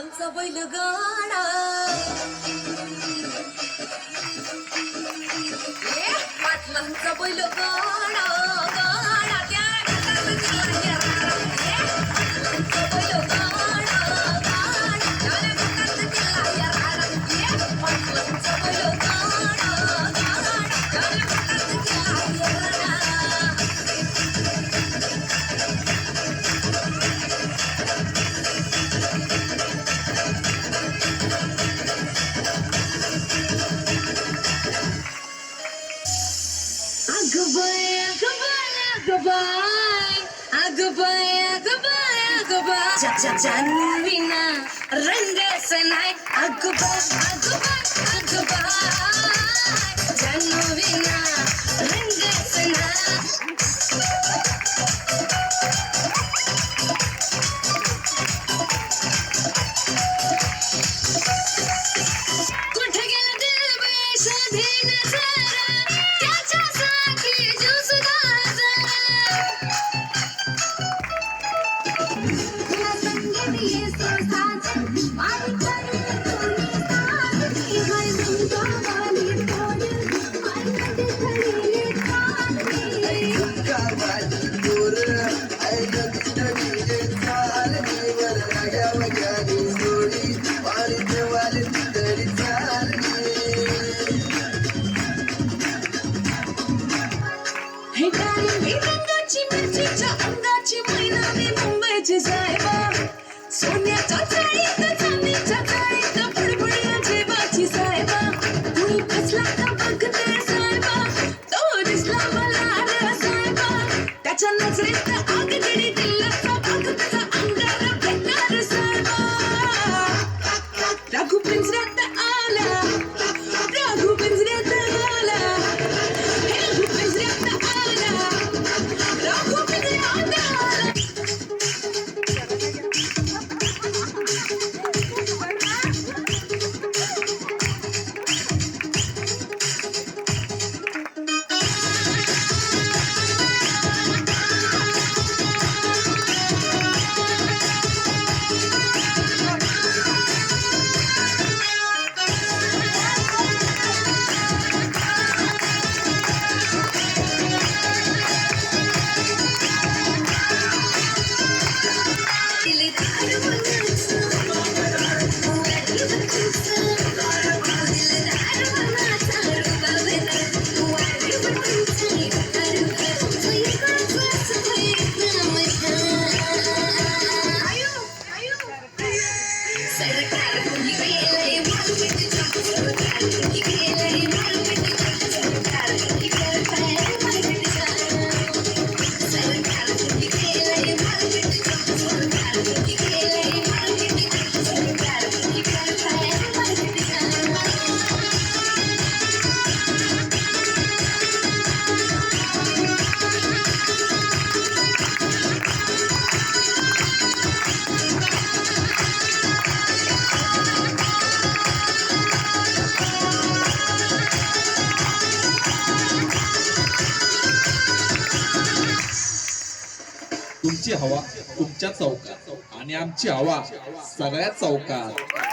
पाटलांचा बैलगाडा पाटलांचा बैलगाडा गाडा त्या जानवीना रंग सनाय अगबाय जानवीना रंग सनाय कुठे गेला दिल बेशुद्धीन जरा त्याच्यासाठी जीव सुद्धा अंगाची मैना मी मुंबईची साहेबा सोन्याच्या चाळीत चांदीच्या चाळीत फडफडिया जेबाची साहेबा कुणी फसला तर बघते साहेबा तो दिसला मला रे साहेबा त्याच्या नजरेत आग जडी दिल्लाचा भाग त्याचा अंगार भेटणार साहेबा राघू पिंजऱ्यात आला राघू पिंजऱ्यात आला राघू पिंजऱ्यात आला राघू पिंजऱ्यात आला तुमची हवा तुमच्या चौकात आणि आमची हवा सगळ्या चौकात.